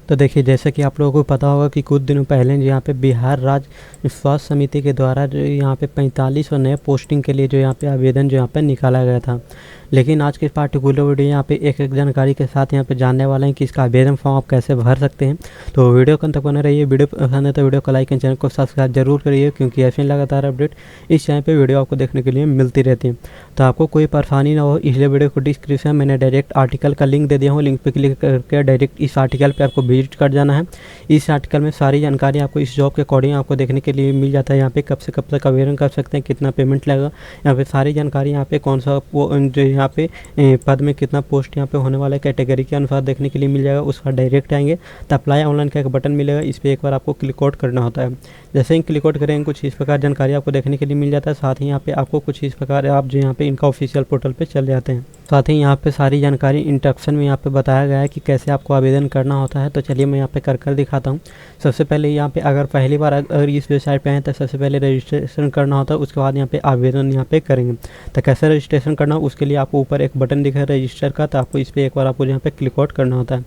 तो देखिए, जैसे कि आप लोगों को पता होगा कि कुछ दिनों पहले जो यहाँ पे बिहार राज्य स्वास्थ्य समिति के द्वारा जो यहाँ पे 4500 नए पोस्टिंग के लिए जो यहाँ पे आवेदन जो यहाँ पे निकाला गया था। लेकिन आज के पार्टिकुलर वीडियो यहाँ पे एक जानकारी के साथ यहाँ पे जानने वाले हैं कि इसका आवेदन फॉर्म आप कैसे भर सकते हैं। तो वीडियो को अंत तक बने रहिए। वीडियो पसंद है तो वीडियो को लाइक एंड चैनल को सब्सक्राइब जरूर करिए, क्योंकि ऐसे लगातार अपडेट इस चैनल पर वीडियो आपको देखने के लिए मिलती रहती है। तो आपको कोई परेशानी ना हो, इसलिए वीडियो को डिस्क्रिप्शन में मैंने डायरेक्ट आर्टिकल का लिंक दे दिया हूँ। लिंक पर क्लिक करके डायरेक्ट इस आर्टिकल पर आपको विजिट कर जाना है। इस आर्टिकल में सारी जानकारी आपको इस जॉब के अकॉर्डिंग आपको देखने के लिए मिल जाता है। यहाँ पे कब से कब तक आवेदन कर सकते हैं, कितना पेमेंट लगेगा, यहाँ पे सारी जानकारी, यहाँ पे कौन सा जो यहाँ पे पद में कितना पोस्ट यहाँ पे होने वाला है, कैटेगरी के अनुसार देखने के लिए मिल जाएगा। उसका डायरेक्ट आएंगे तो अप्लाई ऑनलाइन का एक बटन मिलेगा, इस पर एक बार आपको क्लिक आउट करना होता है। जैसे ही क्लिक आउट करेंगे कुछ इस प्रकार जानकारी आपको देखने के लिए मिल जाता है। साथ ही यहाँ पे आपको कुछ इस प्रकार आप जो यहाँ पे इनका ऑफिशियल पोर्टल पे चले जाते हैं। साथ ही यहाँ पे सारी जानकारी इंस्ट्रक्शन में यहाँ पे बताया गया है कि कैसे आपको आवेदन करना होता है। तो चलिए मैं यहाँ पे कर दिखाता हूँ। सबसे पहले यहाँ पे अगर पहली बार अगर इस वेबसाइट पे आए तो सबसे पहले रजिस्ट्रेशन करना होता है। उसके बाद यहाँ पे आवेदन यहाँ पे करेंगे। तो कैसे रजिस्ट्रेशन करना, उसके लिए आपको ऊपर एक बटन दिखा है रजिस्टर का, तो आपको इस पर एक बार आपको यहाँ पे क्लिक आउट करना होता है।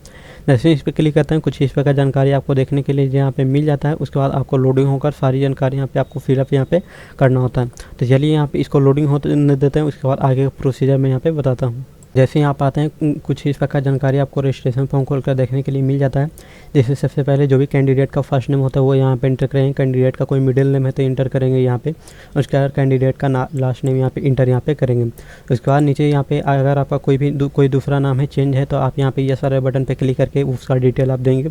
जैसे इस पर क्लिक करते हैं कुछ इस प्रकार जानकारी आपको देखने के लिए यहाँ पे मिल जाता है। उसके बाद आपको लोडिंग होकर सारी जानकारी यहाँ पे आपको फिलअप यहाँ पे करना होता है। तो चलिए यहाँ पे इसको लोडिंग होते देते हैं। उसके बाद आगे का प्रोसीजर मैं यहाँ पे बताता हूँ। जैसे यहाँ आप आते हैं कुछ इस प्रकार जानकारी आपको रजिस्ट्रेशन फॉर्म खोलकर देखने के लिए मिल जाता है। जैसे सबसे पहले जो भी कैंडिडेट का फर्स्ट नेम होता है वो यहाँ पे इंटर करेंगे। कैंडिडेट का कोई मिडिल नेम है तो इंटर करेंगे यहाँ पे। उसके बाद कैंडिडेट का लास्ट नेम यहाँ पे इंटर यहाँ पे करेंगे। उसके बाद नीचे यहाँ पे अगर आपका कोई दूसरा नाम है चेंज है तो आप यहाँ पे यस वाले बटन पे क्लिक करके उसका डिटेल आप देंगे।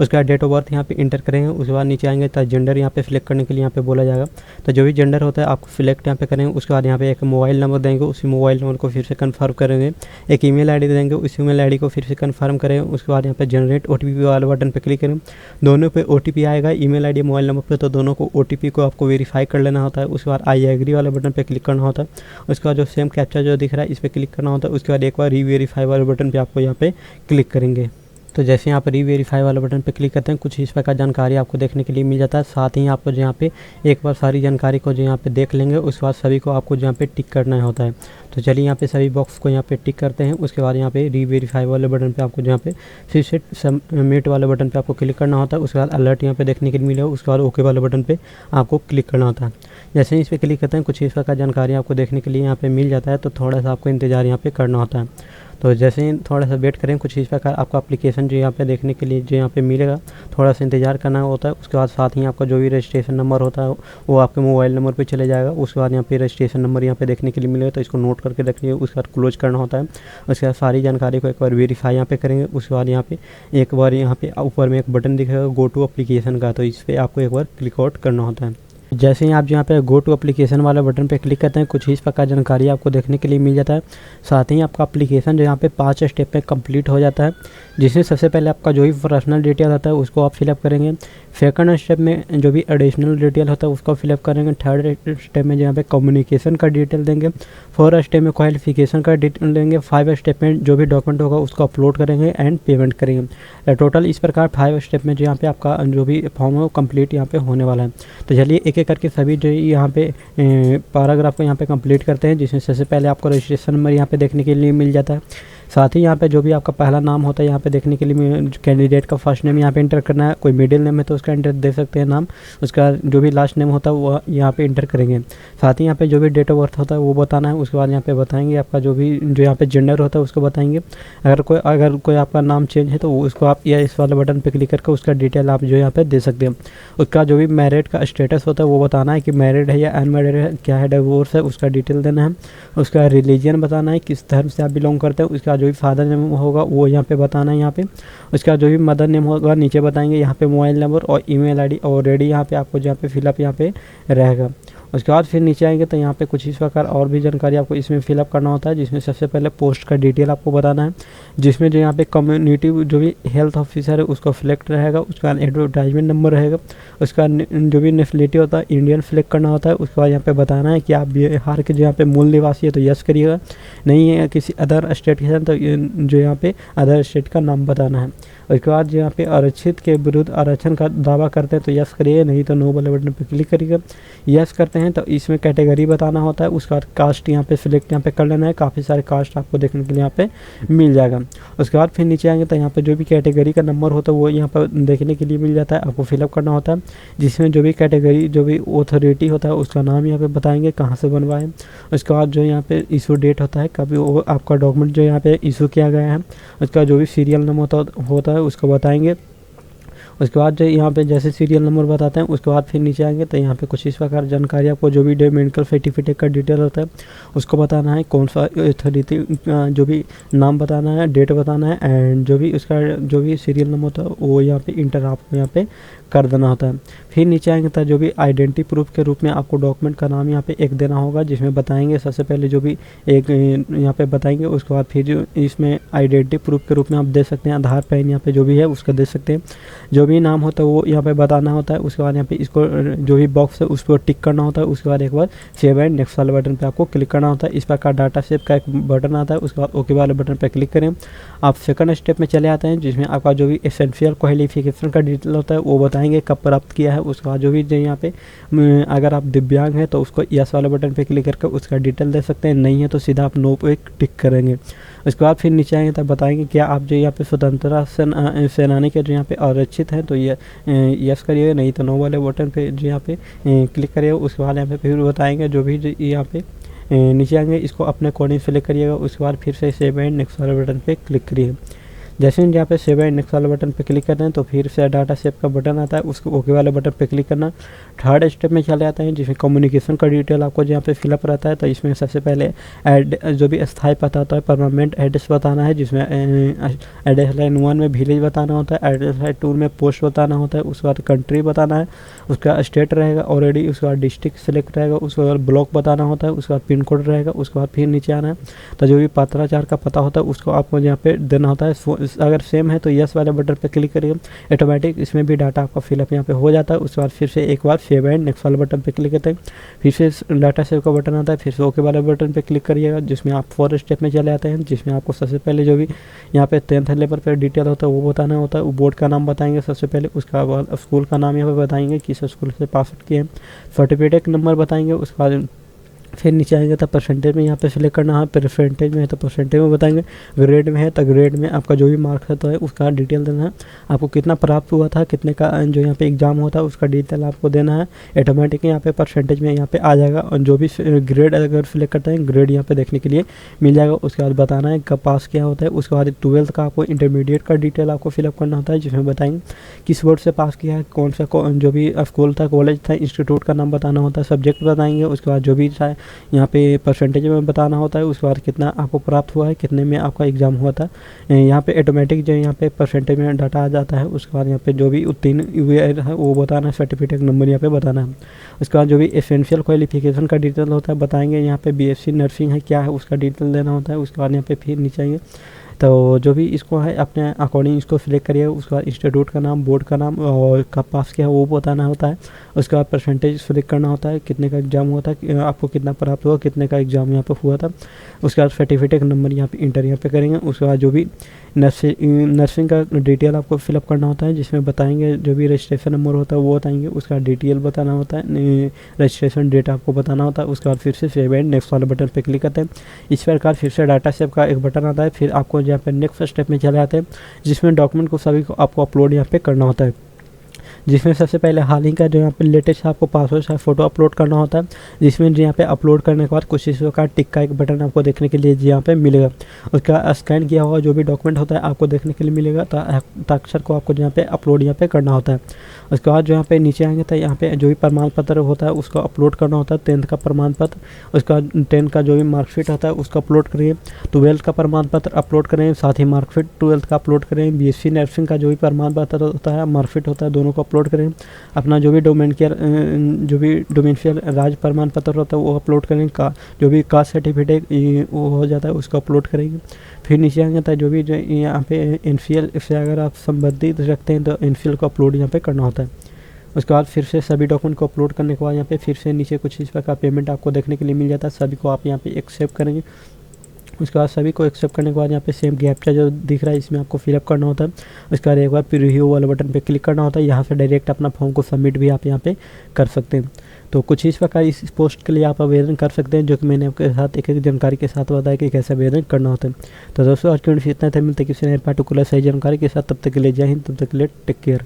उसके बाद डेट ऑफ बर्थ यहाँ पे इंटर करेंगे। उसके बाद नीचे आएंगे तो जेंडर यहाँ पे सिलेक्ट करने के लिए यहाँ पे बोला जाएगा। तो जो भी जेंडर होता है आपको सिलेक्ट यहाँ पे करेंगे। उसके बाद यहाँ पे एक मोबाइल नंबर देंगे, उसी मोबाइल नंबर को फिर से कन्फर्म करेंगे। एक ईमेल आईडी देंगे, उस ईमेल आईडी को फिर से कंफर्म करें। उसके बाद यहाँ पे जनरेट ओटीपी वाले बटन पे क्लिक करें। दोनों पे ओटीपी आएगा, ईमेल आईडी मोबाइल नंबर पे, तो दोनों को ओटीपी को आपको वेरीफाई कर लेना होता है। उसके बाद आई एग्री वाले बटन पे क्लिक करना होता है। उसके बाद जो सेम कैप्चा जो दिख रहा है इस पर क्लिक करना होता है। उसके बाद एक बार रीवेरीफाई वाले बटन पर आपको यहाँ पे क्लिक करेंगे। तो जैसे यहाँ पर रीवेरीफाई वाले बटन पे क्लिक करते हैं कुछ इस प्रकार जानकारी आपको देखने के लिए मिल जाता है। साथ ही आपको यहाँ पे एक बार सारी जानकारी को जो यहाँ पे देख लेंगे। उसके बाद सभी को आपको यहाँ पे टिक करना होता है। तो चलिए यहाँ पे सभी बॉक्स को यहाँ पे टिक करते हैं। उसके बाद यहाँ पे रीवेरीफाई वाले बटन पे आपको यहाँ पे फिर से सबमिट वाले बटन पे आपको क्लिक करना होता है। उसके बाद अलर्ट यहाँ पे देखने के लिए मिलेगा। उसके बाद ओके वाले बटन पे आपको क्लिक करना होता है। जैसे ही इस पर क्लिक करते हैं कुछ इस प्रकार जानकारी आपको देखने के लिए यहाँ पे मिल जाता है। तो थोड़ा सा आपको इंतजार यहाँ पे करना होता है। तो जैसे ही थोड़ा सा वेट करें कुछ इस प्रकार आपका एप्लीकेशन जो यहाँ पे देखने के लिए जो यहाँ पे मिलेगा, थोड़ा सा इंतजार करना होता है। उसके बाद साथ ही आपका जो भी रजिस्ट्रेशन नंबर होता है वो आपके मोबाइल नंबर पे चले जाएगा। उसके बाद यहाँ पे रजिस्ट्रेशन नंबर यहाँ पे देखने के लिए मिलेगा, तो इसको नोट करके रखिए। उसके बाद क्लोज करना होता है। उसके बाद सारी जानकारी को एक बार वेरीफाई यहाँ पे करेंगे। उसके बाद यहाँ पे एक बार यहाँ पे ऊपर में एक बटन दिखेगा गो टू एप्लीकेशन का, तो इस पर आपको एक बार क्लिक आउट करना होता है। जैसे ही आप यहाँ पे गो टू एप्लीकेशन वाले बटन पे क्लिक करते हैं कुछ इस प्रकार जानकारी आपको देखने के लिए मिल जाता है। साथ ही आपका एप्लीकेशन जो यहाँ पे 5 स्टेप में कंप्लीट हो जाता है, जिसमें सबसे पहले आपका जो भी पर्सनल डिटेल होता है उसको आप फिलअप करेंगे। सेकंड स्टेप में जो भी एडिशनल डिटेल होता है उसको फिलअप करेंगे। थर्ड स्टेप में यहाँ पे कम्युनिकेशन का डिटेल देंगे। 4 स्टेप में क्वालिफिकेशन का डिटेल देंगे। 5 स्टेप में जो भी डॉक्यूमेंट होगा उसको अपलोड करेंगे एंड पेमेंट करेंगे। टोटल इस प्रकार 5 स्टेप में जो यहाँ पे आपका जो भी फॉर्म है वो कम्प्लीट यहाँ पे होने वाला है। तो चलिए एक एक करके सभी जो यहाँ पे पैराग्राफ को यहाँ पे कंप्लीट करते हैं, जिसमें सबसे पहले आपको रजिस्ट्रेशन नंबर यहाँ पे देखने के लिए मिल जाता है। साथ ही यहाँ पे जो भी आपका पहला नाम होता है यहाँ पे देखने के लिए कैंडिडेट का फर्स्ट नेम यहाँ पे इंटर करना है। कोई मिडिल नेम है तो उसका इंटर दे सकते हैं नाम। उसका जो भी लास्ट नेम होता है वो यहाँ पे इंटर करेंगे। साथ ही यहाँ पे जो भी डेट ऑफ बर्थ होता है वो बताना है। उसके बाद यहाँ पे बताएंगे आपका जो भी जो यहाँ पे जेंडर होता है उसको बताएंगे। अगर कोई आपका नाम चेंज है तो उसको आप या इस वाले बटन पर क्लिक करके उसका डिटेल आप जो यहाँ पे दे सकते हैं। उसका जो भी मैरिड का स्टेटस होता है वो बताना है कि मैरिड है या अनमैरिड है, क्या है, डिवोर्स है, उसका डिटेल देना है। उसका रिलीजन बताना है, किस धर्म से आप बिलोंग करते हैं। उसका जो भी फादर नेम होगा वो यहाँ पे बताना है यहाँ पे। उसका जो भी मदर नेम होगा नीचे बताएंगे। यहाँ पे मोबाइल नंबर और ईमेल आईडी ऑलरेडी यहाँ पे आपको जहाँ पे फिलअप यहाँ पे रहेगा। उसके बाद फिर नीचे आएंगे तो यहाँ पे कुछ इस प्रकार और भी जानकारी आपको इसमें फिलअप करना होता है, जिसमें सबसे पहले पोस्ट का डिटेल आपको बताना है, जिसमें जो यहाँ पे कम्युनिटी जो भी हेल्थ ऑफिसर है उसको सिलेक्ट रहेगा। उसके बाद एडवर्टाइजमेंट नंबर रहेगा। उसका जो भी नेशनलिटी होता है इंडियन सिलेक्ट करना होता है। उसके बाद यहाँ पे बताना है कि आप बिहार के जो यहाँ पे मूल निवासी है तो यस करिएगा, नहीं है किसी अदर स्टेट के हैं तो जो यहाँ पे अदर स्टेट का नाम बताना है। उसके बाद जो यहाँ पे आरक्षित के विरुद्ध आरक्षण का दावा करते हैं तो यस करिए, नहीं तो नो वाले बटन पर क्लिक करिएगा। यस करते हैं हैं तो इसमें कैटेगरी बताना होता है, उसके बाद कास्ट यहाँ पे सिलेक्ट यहाँ पे कर लेना है। काफ़ी सारे कास्ट आपको देखने के लिए यहाँ पे मिल जाएगा। उसके बाद फिर नीचे आएंगे तो यहाँ पे जो भी कैटेगरी का नंबर होता है वो यहाँ पर देखने के लिए मिल जाता है, आपको फिलअप करना होता है। जिसमें जो भी कैटेगरी जो भी ऑथोरिटी होता है उसका नाम यहाँ पे बताएंगे कहाँ से बनवाए हैं। उसके बाद जो यहाँ पे इशू डेट होता है कभी वो आपका डॉक्यूमेंट जो यहाँ पे इशू किया गया है, उसका जो भी सीरियल नंबर होता है उसको बताएंगे। उसके बाद जो यहाँ पे जैसे सीरियल नंबर बताते हैं उसके बाद फिर नीचे आएंगे तो यहाँ पे कुछ इस प्रकार जानकारी आपको जो भी मेडिकल सर्टिफिकेट का डिटेल होता है उसको बताना है, कौन सा अथॉरिटी जो भी नाम बताना है, डेट बताना है, एंड जो भी उसका जो भी सीरियल नंबर होता है वो यहाँ पे इंटर आपको यहाँ पे कर देना होता है। फिर नीचे आएंगे तो जो भी आइडेंटिटी प्रूफ के रूप में आपको डॉक्यूमेंट का नाम यहाँ पे एक देना होगा, जिसमें बताएंगे सबसे पहले जो भी एक यहाँ पे बताएंगे। उसके बाद फिर जो इसमें आइडेंटिटी प्रूफ के रूप में आप दे सकते हैं आधार पैन यहाँ पे जो भी है उसका दे सकते हैं। जो भी नाम होता है वो यहाँ पे बताना होता है। उसके बाद यहाँ पे इसको जो भी बॉक्स है उस पर टिक करना होता है। उसके बाद एक बार सेव एंड नेक्स्ट वाले बटन पे आपको क्लिक करना होता है। इस प्रकार डाटा सेव का एक बटन आता है, उसके बाद ओके वाले बटन पर क्लिक करें। आप सेकंड स्टेप में चले आते हैं जिसमें आपका जो भी एसेंशियल क्वालिफिकेशन का डिटेल होता है वो बताएंगे कब प्राप्त किया है। उसके बाद जो भी यहाँ पे अगर आप दिव्यांग हैं तो उसको यस वाले बटन पे क्लिक करके उसका डिटेल दे सकते हैं, नहीं है तो सीधा आप नो पे टिक करेंगे। उसके बाद फिर नीचे आएंगे तब बताएंगे क्या आप जो यहाँ पे स्वतंत्रता सेनानी के जो यहाँ पे आरक्षित हैं तो ये यस करिएगा, नहीं तो नो वाले बटन पे जो यहाँ पे क्लिक करिएगा। उसके बाद यहाँ पे फिर बताएंगे जो भी यहाँ पे नीचे आएंगे इसको अपने अकॉर्डिंग सेलेक्ट करिएगा। उसके बाद फिर से सेव एंड नेक्स्ट वाले बटन पे क्लिक करिए। जैसे ही यहाँ पे सेव एंड नेक्स्ट वाले बटन पे क्लिक करते हैं तो फिर से डाटा सेव का बटन आता है, उसको ओके वाले बटन पे क्लिक करना। थर्ड स्टेप में चले जाते हैं जिसमें कम्युनिकेशन का डिटेल आपको यहाँ पे फिलअप रहता है। तो इसमें सबसे पहले जो भी स्थायी पता होता है परमानेंट एड्रेस बताना है, जिसमें एड्रेस लाइन 1 में विलेज बताना होता है, एड्रेस लाइन 2 में पोस्ट बताना होता है, उसके बाद कंट्री बताना है, उसका स्टेट रहेगा ऑलरेडी, उसके बाद डिस्ट्रिक्ट सेलेक्ट रहेगा, उसके बाद ब्लॉक बताना होता है, उसके बाद पिन कोड रहेगा। उसके बाद फिर नीचे आना है तो जो भी पत्राचार का पता होता है उसको आपको यहाँ पे देना होता है। अगर सेम है तो यस वाले बटन पे क्लिक करिए, ऑटोमेटिक इसमें भी डाटा आपका फिलअप यहाँ पे हो जाता है। उसके बाद फिर से एक बार सेव एंड नेक्स्ट वाले बटन पे क्लिक करते हैं, फिर से डाटा सेव का बटन आता है, फिर से ओके वाले बटन पे क्लिक करिएगा जिसमें आप 4 स्टेप में चले आते हैं जिसमें आपको सबसे पहले जो भी यहाँ पे 10th लेवल पर डिटेल होता है वो बताना होता है। वो बोर्ड का नाम बताएंगे सबसे पहले, उसके बाद स्कूल का नाम यहाँ पे बताएंगे किस स्कूल से पास आउट किए, सर्टिफिकेट नंबर बताएंगे। उसके बाद फिर नीचे आएंगे तो परसेंटेज में यहाँ पे सिलेक्ट करना है, परसेंटेज में है तो परसेंटेज में बताएंगे, ग्रेड में है तो ग्रेड में आपका जो भी मार्क्स है तो है उसका डिटेल देना है, आपको कितना प्राप्त हुआ था, कितने का जो यहाँ पे एग्जाम होता है उसका डिटेल आपको देना है। ऑटोमेटिक यहाँ पे परसेंटेज में यहाँ पे आ जाएगा और जो भी ग्रेड अगर सिलेक्ट करते हैं ग्रेड यहाँ पे देखने के लिए मिल जाएगा। उसके बाद बताना है कब पास किया होता है। उसके बाद 12th का आपको इंटरमीडिएट का डिटेल आपको फिलअप करना होता है जिसमें बताएंगे किस बोर्ड से पास किया है, कौन सा जो भी स्कूल था, कॉलेज था, इंस्टीट्यूट का नाम बताना होता है, सब्जेक्ट बताएंगे। उसके बाद जो भी यहाँ पे परसेंटेज में बताना होता है, उसके बाद कितना आपको प्राप्त हुआ है, कितने में आपका एग्जाम हुआ था। यहाँ पे ऑटोमेटिक जो यहाँ पे परसेंटेज में डाटा आ जाता है। उसके बाद यहाँ पे जो भी उत्तीर्ण हुए है वो बताना है, सर्टिफिकेट नंबर यहाँ पे बताना है। उसके बाद जो भी एसेंशियल क्वालिफिकेशन का डिटेल होता है बताएंगे, यहाँ पे BSc नर्सिंग है क्या है उसका डिटेल देना होता है। उसके बाद यहाँ पे फिर नीचे आएंगे तो जो भी इसको है अपने अकॉर्डिंग इसको सिलेक्ट करिए। उसके बाद इंस्टीट्यूट का नाम, बोर्ड का नाम और कब पास किया वो बताना होता है। उसके बाद परसेंटेज सिलेक्ट करना होता है, कितने का एग्जाम हुआ था, आपको कितना प्राप्त हुआ, कितने का एग्जाम यहाँ पे हुआ था। उसके बाद सर्टिफिकेट नंबर यहाँ पे इंटर यहाँ पे करेंगे। उसके बाद जो भी नर्सिंग का डिटेल आपको फिलअप करना होता है जिसमें बताएंगे जो भी रजिस्ट्रेशन नंबर होता है वो बताएंगे, उसका डिटेल बताना होता है, रजिस्ट्रेशन डेट आपको बताना होता है। उसके बाद फिर से सेव एंड नेक्स्ट वाले बटन पे क्लिक करते हैं। इस प्रकार फिर से डाटा सेव का एक बटन आता है, फिर आपको यहाँ पे नेक्स्ट स्टेप में चले आते हैं जिसमें डॉक्यूमेंट को सभी को आपको अपलोड यहाँ पे करना होता है, जिसमें सबसे पहले हाल ही का जो यहाँ पे लेटेस्ट आपको पासवर्ड या फोटो अपलोड करना होता है। जिसमें जो यहाँ पे अपलोड करने के बाद कुछ इस प्रकार टिक का एक बटन आपको देखने के लिए यहाँ पे मिलेगा, उसका स्कैन किया हुआ जो भी डॉक्यूमेंट होता है आपको देखने के लिए मिलेगा। हस्ताक्षर को आपको यहाँ पे अपलोड यहाँ पे करना होता है। उसके बाद जो यहाँ पे नीचे आएंगे तो यहाँ पे जो भी प्रमाण पत्र होता है उसको अपलोड करना होता है, 10th का प्रमाण पत्र, उसका 10th का जो भी मार्कशीट होता है उसको अपलोड करिए, 12th का प्रमाण पत्र अपलोड करें, साथ ही मार्कशीट 12th का अपलोड करें, BSc नर्सिंग का जो भी प्रमाण पत्र होता है, मार्कशीट होता है, दोनों को अपलोड करें। अपना जो भी डोमेनिशियल राज्य प्रमाण पत्र होता है वो अपलोड करें, का जो भी कास्ट सर्टिफिकेट वो हो जाता है उसको अपलोड करेंगे। फिर नीचे आएंगे तो जो भी जो यहाँ पे NCL से अगर आप संबंधित रखते हैं तो NCL को अपलोड यहाँ पे करना होता है। उसके बाद फिर से सभी डॉक्यूमेंट को अपलोड करने के बाद यहाँ पे फिर से नीचे कुछ इस प्रकार पेमेंट आपको देखने के लिए मिल जाता है, सभी को आप यहाँ पे एक्सेप्ट करेंगे। उसके बाद सभी को एक्सेप्ट करने के बाद यहाँ पे सेम कैप्चा जो दिख रहा है इसमें आपको फिलअप करना होता है। उसके बाद एक बार प्रीव्यू वाले बटन पे क्लिक करना होता है। यहाँ से डायरेक्ट अपना फॉर्म को सबमिट भी आप यहाँ पे कर सकते हैं। तो कुछ इस प्रकार इस पोस्ट के लिए आप आवेदन कर सकते हैं, जो कि मैंने आपके साथ एक एक जानकारी के साथ बताया कि कैसे आवेदन करना होता है। तो दोस्तों आज के वीडियो से इतना था, मिलते हैं किसी नए पार्टिकुलर सही जानकारी के साथ। तब तक के लिए जय हिंद, तब तक के लिए टेक केयर।